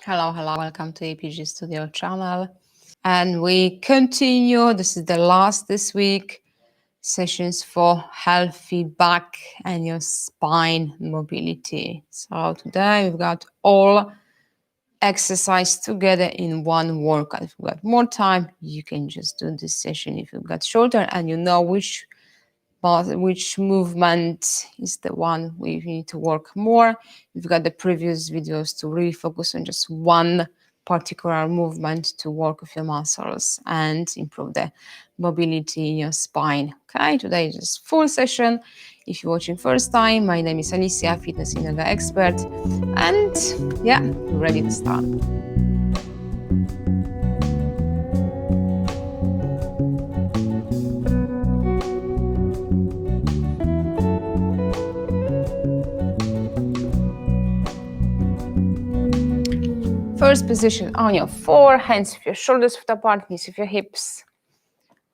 Hello, welcome to APG.Studio channel. And we continue, this is the last this week, sessions for healthy back and your spine mobility. So today we've got all exercise together in one workout. If you've got more time, you can just do this session. If you've got shorter and you know which movement is the one where you need to work more. You've got the previous videos to really focus on just one particular movement to work with your muscles and improve the mobility in your spine. Okay, today is just full session. If you're watching first time, my name is Alicia, fitness and yoga expert, and yeah, we're ready to start. First position on your floor, hands with your shoulders width apart, knees with your hips.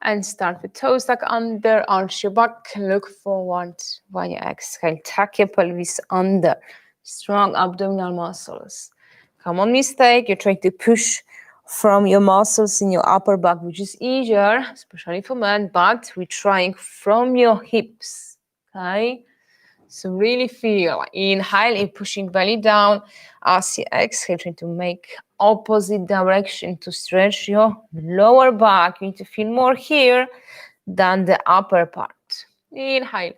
And start with toes tuck under, arch your back, look forward. When you exhale, tuck your pelvis under. Strong abdominal muscles. Common mistake, you're trying to push from your muscles in your upper back, which is easier, especially for men, but we're trying from your hips, okay? So really feel, inhale, pushing belly down. As you exhale, trying to make opposite direction to stretch your lower back. You need to feel more here than the upper part. Inhale,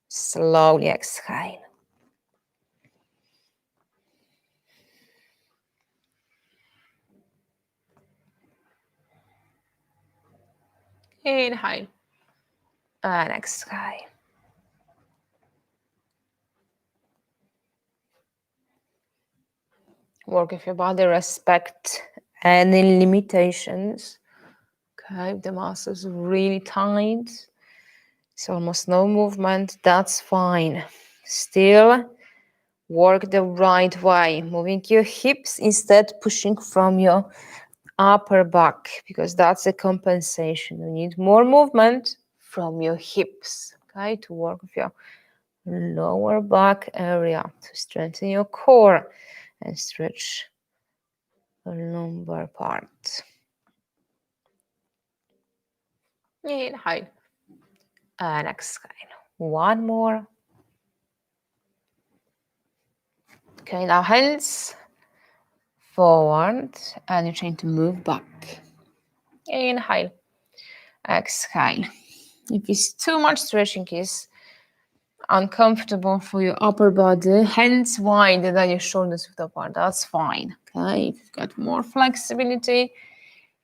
slowly exhale. Inhale and exhale. Work with your body, respect any limitations. Okay, if the muscles really tight, it's almost no movement, that's fine. Still, work the right way, moving your hips instead pushing from your upper back, because that's a compensation. You need more movement from your hips, okay, to work with your lower back area, to strengthen your core and stretch the lumbar part. Inhale and exhale. One more. Okay, now hands forward and you're trying to move back. Inhale, exhale. If it's too much stretching, is uncomfortable for your upper body, hands wider than your shoulders width apart, that's fine. Okay, if you've got more flexibility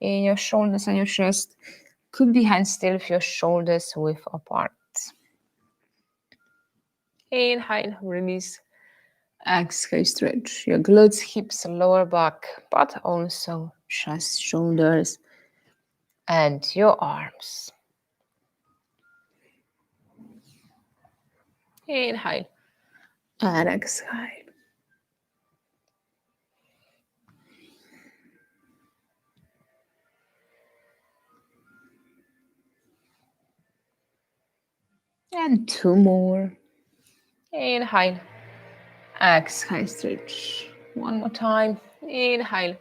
in your shoulders and your chest, could be hands still with your shoulders width apart. Inhale, release. Exhale, stretch your glutes, hips, lower back, but also chest, shoulders, and your arms. Inhale and exhale. And two more. Inhale, exhale, stretch. One more time. Inhale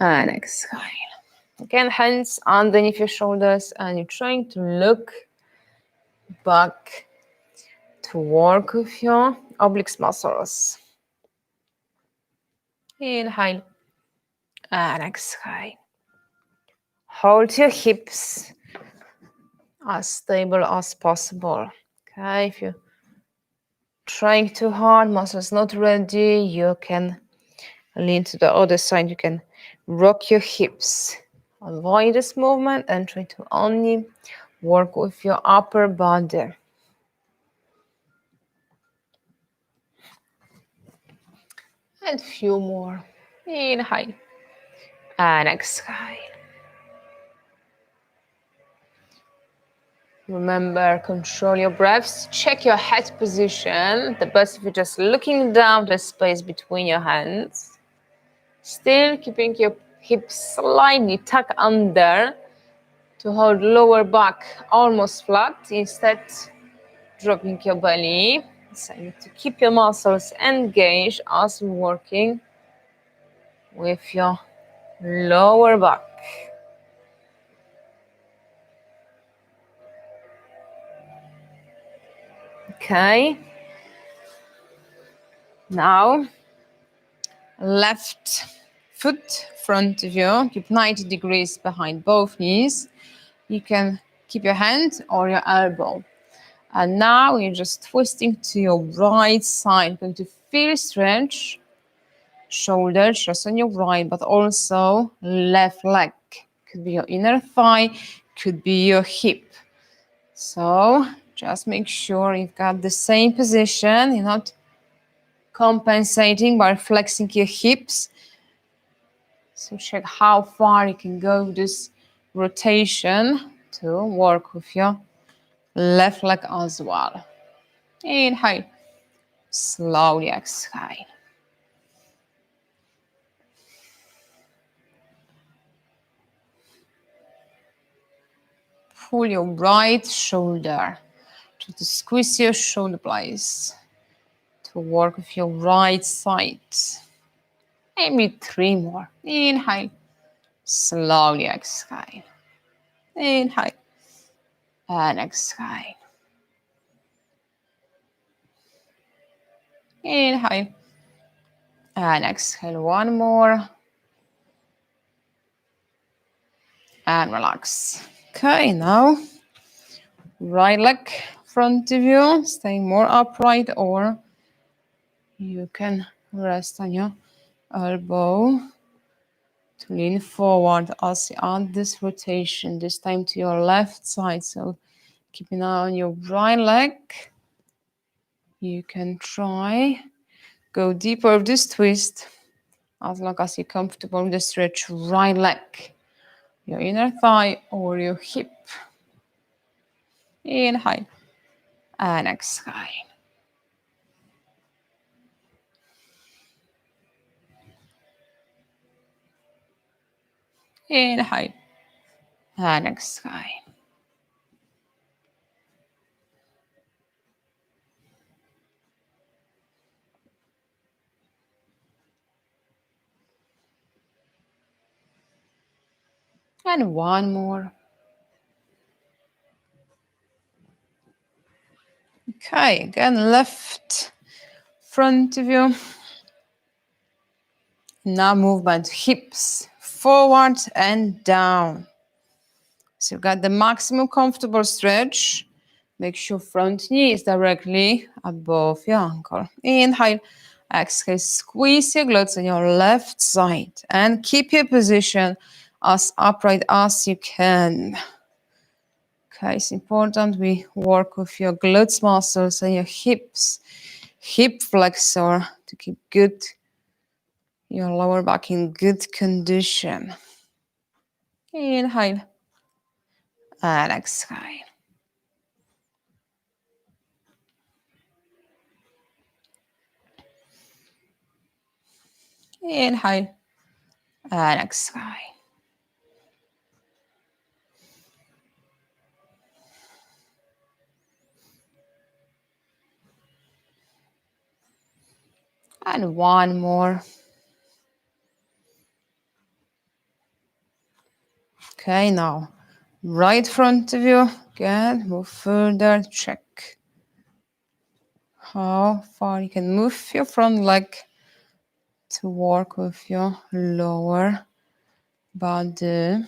and exhale. Again, hands underneath your shoulders, and you're trying to look back to work with your obliques muscles. Inhale and exhale. Hold your hips as stable as possible. Okay, if you're trying too hard, muscles not ready, you can lean to the other side. You can rock your hips. Avoid this movement and try to only work with your upper body. And few more. Inhale and exhale. Remember, control your breaths. Check your head position. The best if you're just looking down the space between your hands. Still keeping your hips slightly tucked under to hold lower back almost flat. Instead, dropping your belly. So you need to keep your muscles engaged as we're working with your lower back. Okay. Now, left foot front of you. Keep 90 degrees behind both knees. You can keep your hand or your elbow. And now you're just twisting to your right side. Going to feel stretch. Shoulder just on your right, but also left leg. Could be your inner thigh, could be your hip. So just make sure you've got the same position. You're not compensating by flexing your hips. So check how far you can go with this rotation to work with your left leg as well. Inhale, slowly exhale. Pull your right shoulder. Try to squeeze your shoulder blades to work with your right side. Maybe 3 more. Inhale, slowly exhale. Inhale and exhale. Inhale and exhale. 1 more. And relax. Okay, now right leg front of you, stay more upright, or you can rest on your elbow to lean forward as you add this rotation, this time to your left side. So keep an eye on your right leg. You can try go deeper with this twist as long as you're comfortable with the stretch. Right leg, your inner thigh or your hip. Inhale and exhale. Inhale and exhale. And 1 more. Okay, again, left front of you. Now movement, hips forward and down. So you've got the maximum comfortable stretch. Make sure front knee is directly above your ankle. Inhale, exhale, squeeze your glutes on your left side and keep your position as upright as you can. Okay, it's important we work with your glutes muscles and your hips, hip flexor to keep your lower back in good condition. Inhale and exhale. Inhale and exhale. And 1 more. Okay, now right front of you. Again, move further. Check how far you can move your front leg to work with your lower body.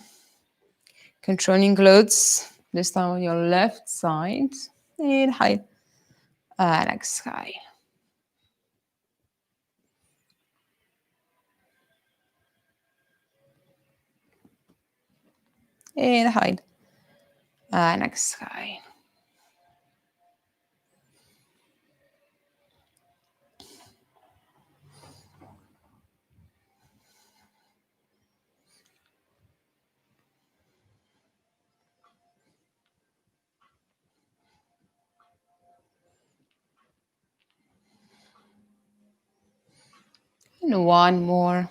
Controlling glutes. This time on your left side. Inhale and exhale. Inhale and exhale. And 1 more.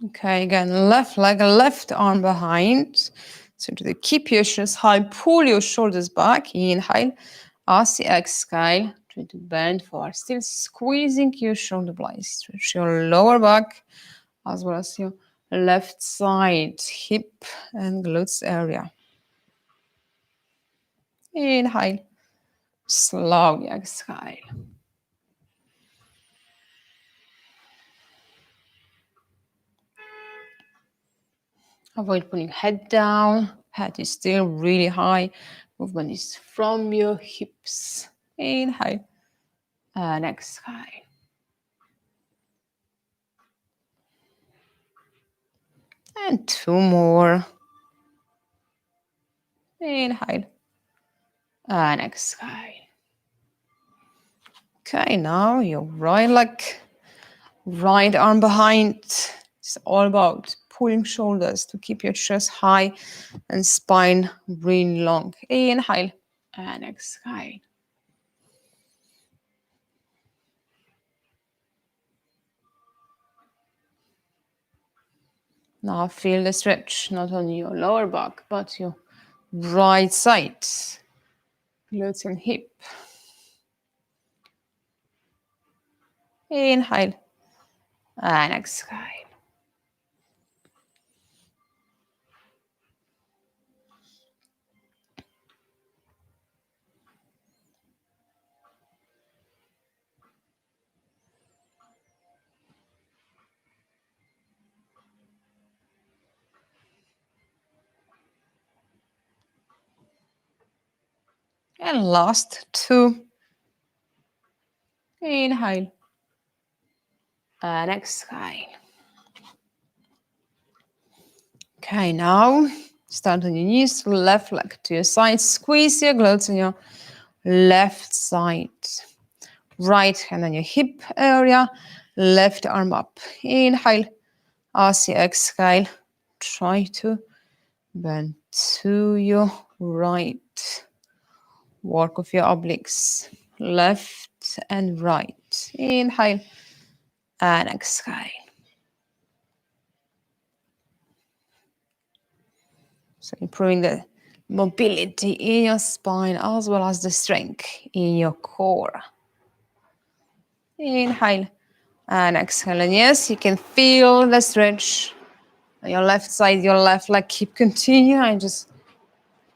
Okay, again, left leg, left arm behind. So to keep your chest high, pull your shoulders back. Inhale. As you exhale, Try to bend forward, still squeezing your shoulder blades. Stretch your lower back as well as your left side, hip and glutes area. Inhale, slowly exhale. Avoid putting head down. Head is still really high. Movement is from your hips. Inhale and exhale. And 2 more. Inhale and exhale. Okay, now your right leg, right arm behind. It's all about pulling shoulders to keep your chest high and spine really long. Inhale and exhale. Now feel the stretch, not only your lower back, but your right side, glutes and hip. Inhale and exhale. And last 2. Inhale and exhale. Okay, now stand on your knees, left leg to your side, squeeze your glutes on your left side. Right hand on your hip area, left arm up. Inhale, as you exhale, try to bend to your right. Work with your obliques, left and right. Inhale and exhale. So improving the mobility in your spine as well as the strength in your core. Inhale and exhale. And yes, you can feel the stretch on your left side, your left leg. Keep continuing and just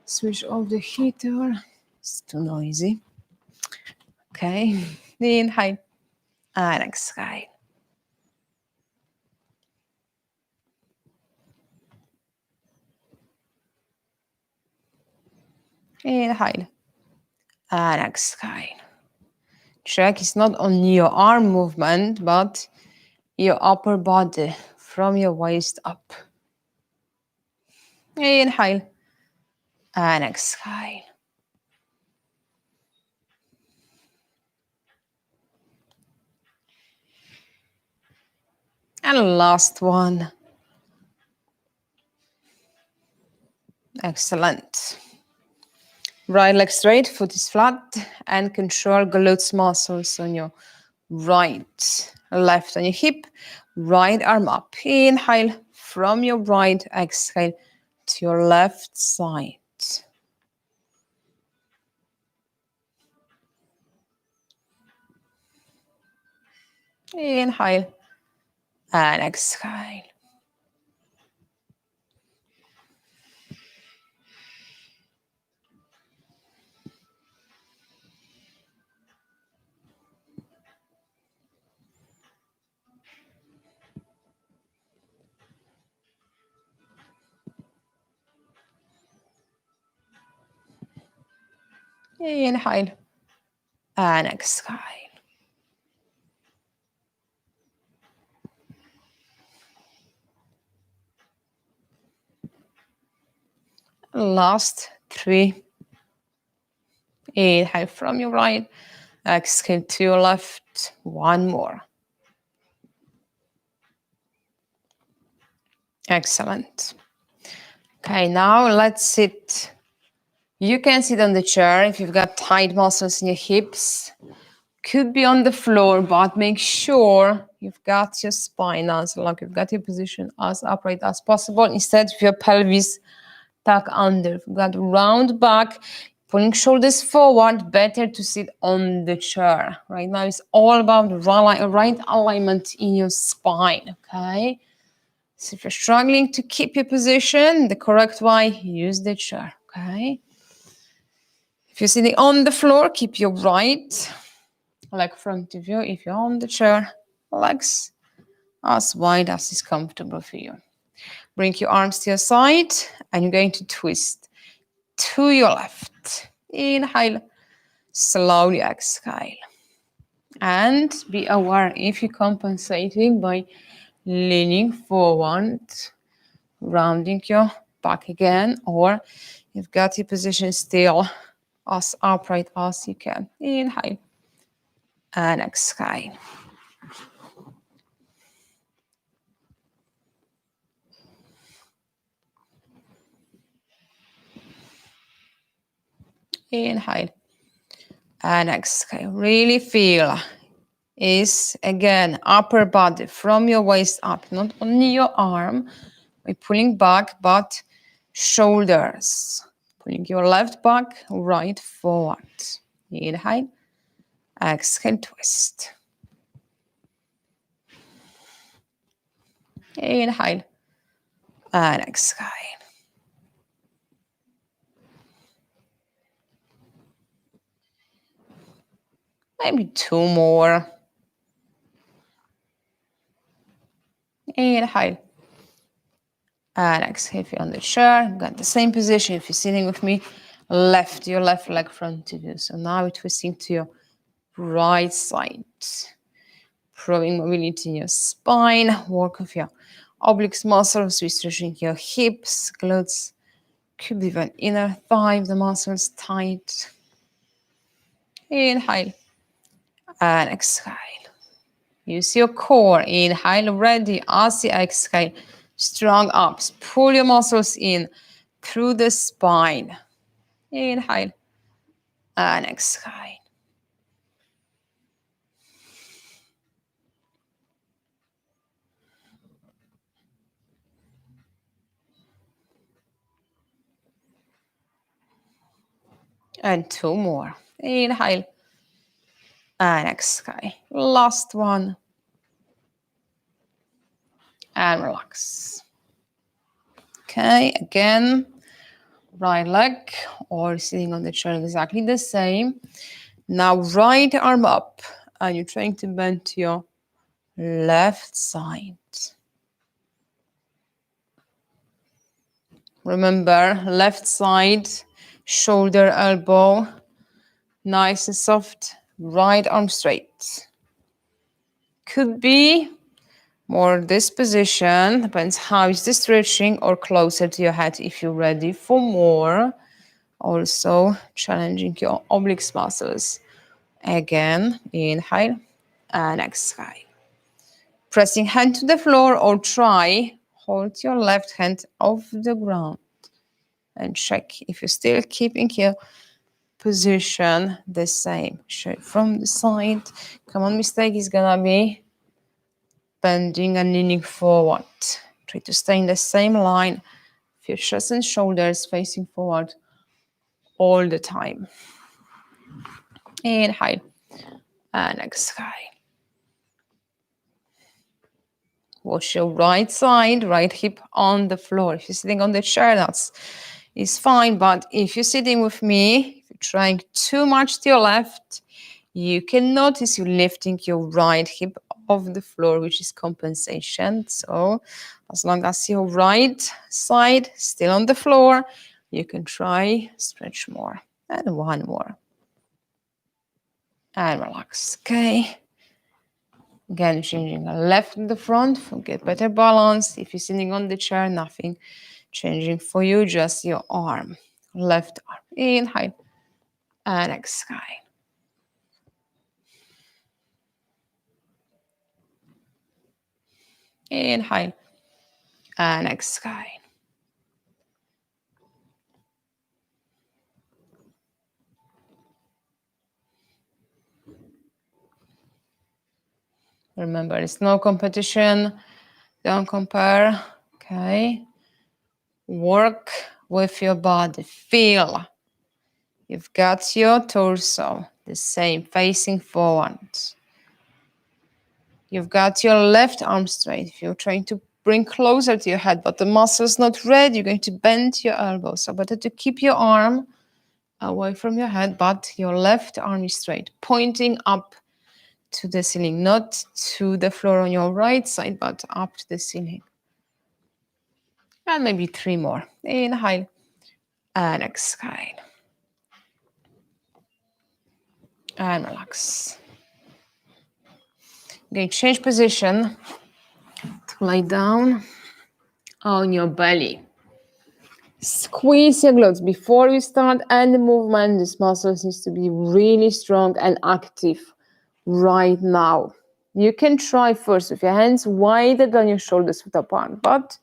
switch off the heater. It's too noisy. Okay. Inhale and exhale. Inhale and exhale. Check is not only your arm movement, but your upper body from your waist up. Inhale and exhale. And last one. Excellent. Right leg straight, foot is flat, and control glutes muscles on your right, left on your hip, right arm up. Inhale from your right, exhale to your left side. Inhale and exhale. Inhale and exhale. Last 3. Inhale from your right, exhale to your left. 1 more. Excellent. Okay, now let's sit. You can sit on the chair if you've got tight muscles in your hips. Could be on the floor, but make sure you've got your spine as long, you've got your position as upright as possible. Instead of your pelvis tuck under. You've got round back, Pulling shoulders forward, better to sit on the chair. Right now it's all about right alignment in your spine, okay? So if you're struggling to keep your position the correct way, use the chair, okay? If you're sitting on the floor, keep your right leg front of you. If you're on the chair, legs as wide as is comfortable for you. Bring your arms to your side and you're going to twist to your left. Inhale, slowly exhale. And be aware if you're compensating by leaning forward, rounding your back again, or you've got your position still as upright as you can. Inhale and exhale. Inhale and exhale. Really feel is again upper body from your waist up, not only your arm. We're pulling back, but shoulders. Pulling your left back, right forward. Inhale, exhale, twist. Inhale and exhale. Maybe two more. Inhale and exhale. If you're on the chair, got the same position. If you're sitting with me, your left leg front of you. So now we're twisting to your right side. Improving mobility in your spine. Work with your obliques muscles. We're stretching your hips, glutes. Could be even inner thigh, the muscles tight. Inhale and exhale. Use your core. Inhale, ready. As you exhale, strong ups. Pull your muscles in through the spine. Inhale and exhale. And two more. Inhale and exhale. Last one. And relax. Okay, again, right leg or sitting on the chair exactly the same. Now right arm up and you're trying to bend to your left side. Remember, left side, shoulder, elbow, nice and soft, right arm straight. Could be more this position, depends how is the stretching, or closer to your head if you're ready for more. Also challenging your obliques muscles. Again, inhale and exhale. Pressing hand to the floor or try hold your left hand off the ground and check if you're still keeping your position the same. Straight from the side. Common mistake is gonna be bending and leaning forward. Try to stay in the same line. Your chest and shoulders facing forward all the time. Inhale and exhale. Wash your right side, right hip on the floor. If you're sitting on the chair, it's fine. But if you're sitting with me, if you're trying too much to your left, you can notice you're lifting your right hip off the floor, which is compensation. So as long as your right side still on the floor, you can try stretch more. And one more. And relax, okay? Again, changing left in the front, get better balance. If you're sitting on the chair, nothing changing for you, just your arm. Left arm, inhale and exhale. Inhale and exhale. Remember, it's no competition. Don't compare, okay? Work with your body. Feel You've got your torso the same, facing forward. You've got your left arm straight. If you're trying to bring closer to your head, but the muscle's not ready, you're going to bend your elbow. So better to keep your arm away from your head, but your left arm is straight, pointing up to the ceiling, not to the floor on your right side, but up to the ceiling. And maybe 3 more. Inhale and exhale. And relax. You're going to change position to lay down on your belly. Squeeze your glutes before you start any movement. This muscle needs to be really strong and active right now. You can try first with your hands wider than your shoulders width apart, but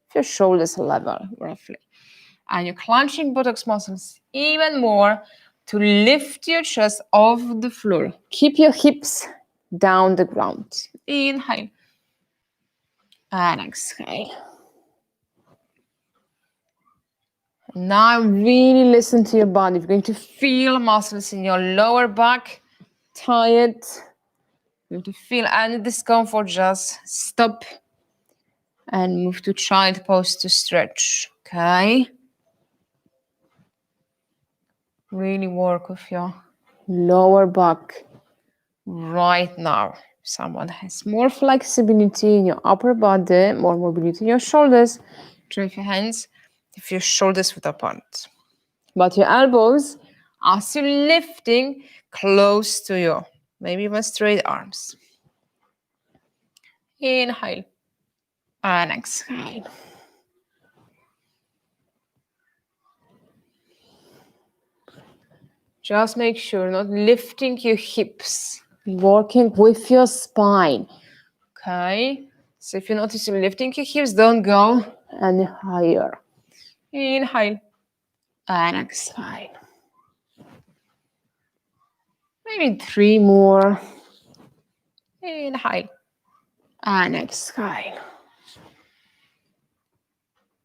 with your shoulders level roughly. And you're clenching buttocks muscles even more to lift your chest off the floor. Keep your hips down the ground. Inhale and exhale. Now really listen to your body. You're going to feel muscles in your lower back tired. You're going to feel any discomfort, just stop and move to child pose to stretch. Okay? Really work with your lower back right now. If someone has more flexibility in your upper body, more mobility in your shoulders, try with your hands if your shoulders width apart. But your elbows, as you're lifting, close to you. Maybe even straight arms. Inhale and exhale. Just make sure not lifting your hips, working with your spine. Okay? So if you notice you're lifting your hips, don't go any higher. Inhale and exhale. Maybe 3 more. Inhale and exhale.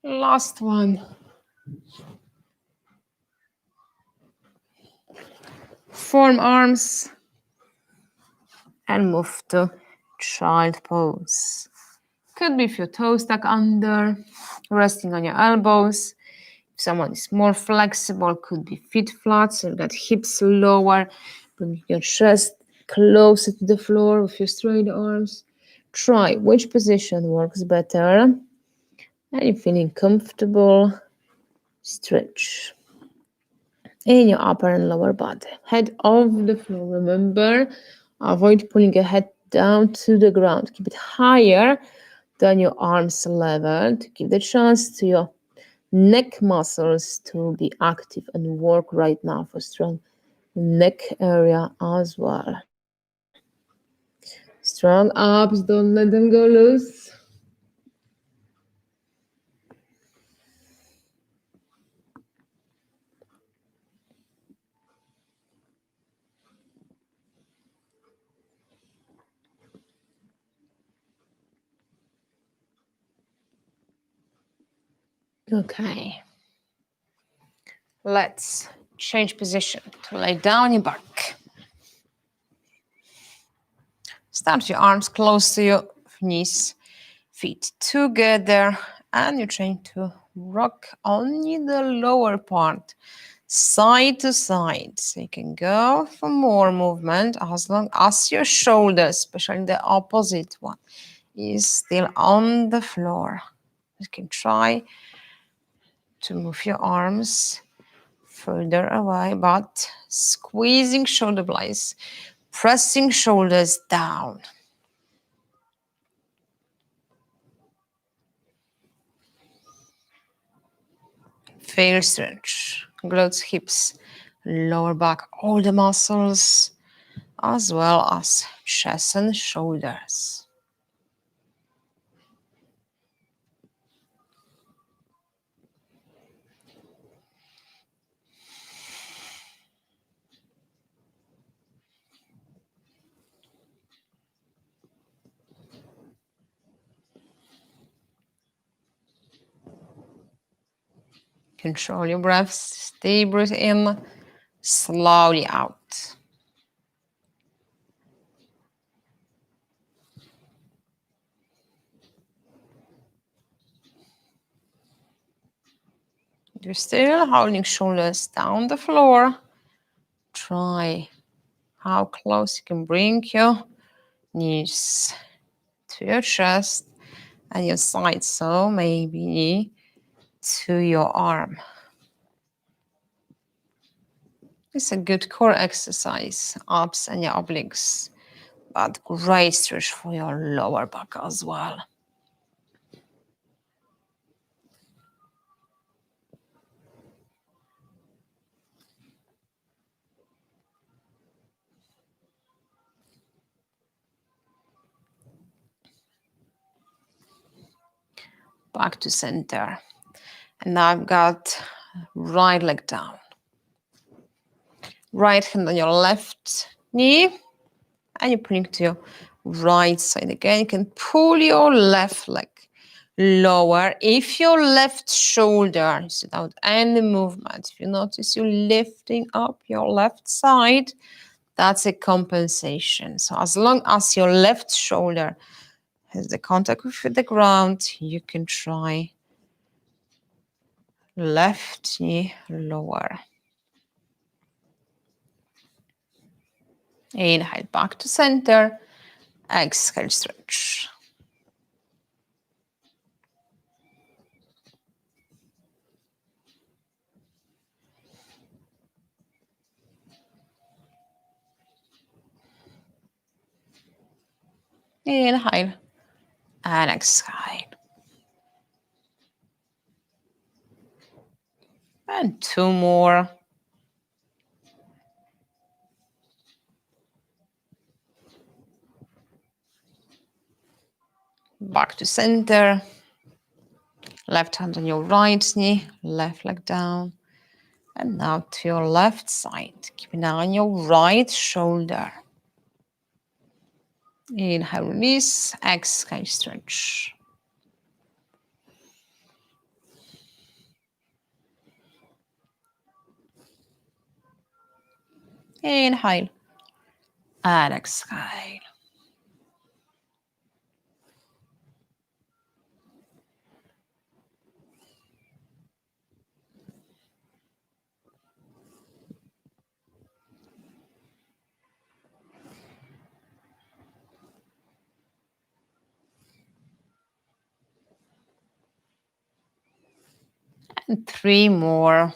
Last one. Form arms and move to child pose. Could be if your toes stuck under, resting on your elbows. If someone is more flexible, could be feet flat, so you've got hips lower, bring your chest closer to the floor with your straight arms. Try which position works better. And you're feeling comfortable, stretch in your upper and lower body. Head off the floor. Remember, avoid pulling your head down to the ground. Keep it higher than your arms level to give the chance to your neck muscles to be active and work right now for strong neck area as well. Strong abs, don't let them go loose. Okay. Let's change position to lay down your back. Start your arms close to your knees, feet together, and you're trying to rock only the lower part, side to side. So you can go for more movement as long as your shoulders, especially the opposite one, is still on the floor. You can try to move your arms further away, but squeezing shoulder blades, pressing shoulders down. Fair stretch, glutes, hips, lower back, all the muscles, as well as chest and shoulders. Control your breath, stay breathe in slowly out. You're still holding shoulders down the floor. Try how close you can bring your knees to your chest and your side, so maybe to your arm. It's a good core exercise, abs and your obliques, but great stretch for your lower back as well. Back to center. And now I've got right leg down. Right hand on your left knee. And you bring to your right side again. You can pull your left leg lower. If your left shoulder is without any movement, if you notice you lifting up your left side, that's a compensation. So as long as your left shoulder has the contact with the ground, you can try left knee lower. Inhale back to center. Exhale, stretch. Inhale and exhale. And two more. Back to center. Left hand on your right knee, left leg down. And now to your left side. Keep an eye on your right shoulder. Inhale, release. Exhale, stretch. Inhale and exhale. And three more.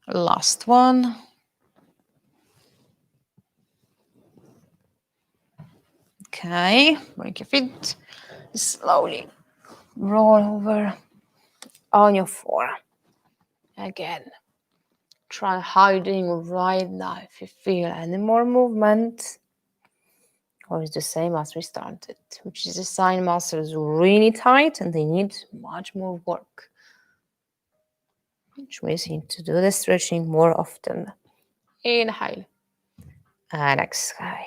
Last one. Okay, break your feet. Slowly roll over on your floor. Again, try hiding right now if you feel any more movement. Or it's the same as we started, which is the side muscles really tight and they need much more work. Which means you need to do the stretching more often. Inhale and exhale.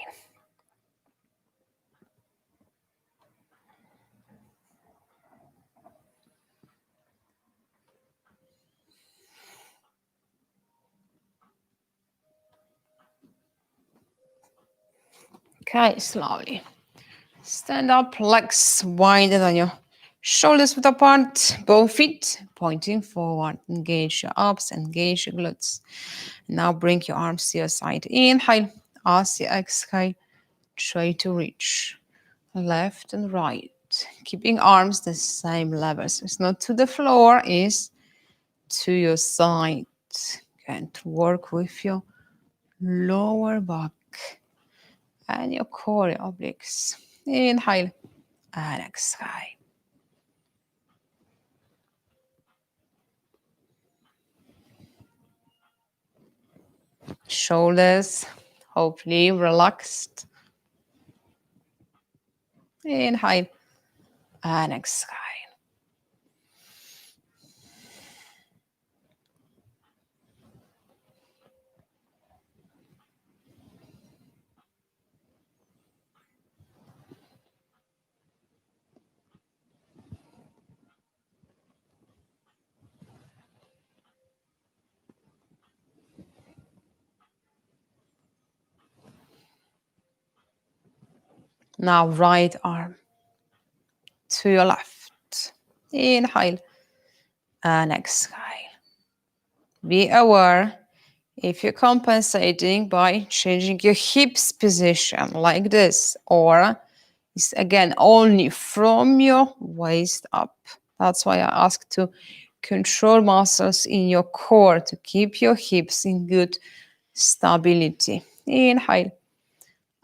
Okay, slowly. Stand up, legs wider than your shoulders width apart, both feet pointing forward. Engage your abs, engage your glutes. Now bring your arms to your side. Inhale, as you exhale, try to reach left and right. Keeping arms the same level. So it's not to the floor, it's to your side. And to work with your lower back and your core, your obliques. Inhale and exhale. Shoulders hopefully relaxed. Inhale and exhale. Now right arm to your left. Inhale and exhale. Be aware if you're compensating by changing your hips position like this, or it's again only from your waist up. That's why I ask to control muscles in your core to keep your hips in good stability. Inhale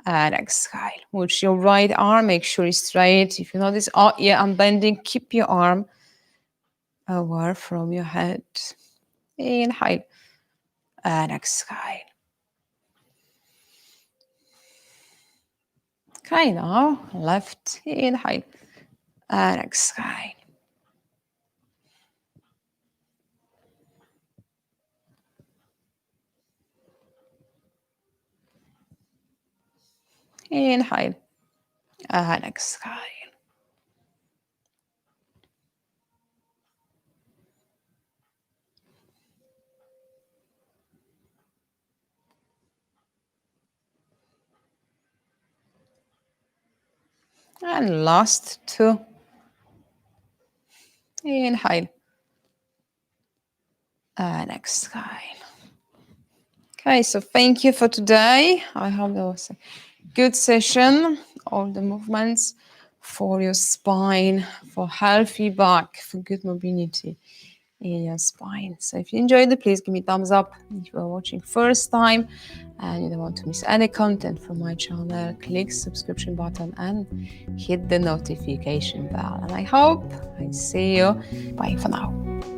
and exhale. With your right arm, make sure it's straight. If you notice, oh yeah, I'm bending, keep your arm away from your head. Inhale and exhale. Okay, now left, inhale and exhale. Inhale and exhale. And last two. Inhale and exhale. Okay, so thank you for today. I hope that was a good session. All the movements for your spine, for healthy back, for good mobility in your spine. So if you enjoyed it, please give me a thumbs up. If you are watching first time and you don't want to miss any content from my channel, click subscription button and hit the notification bell. And I hope I see you. Bye for now.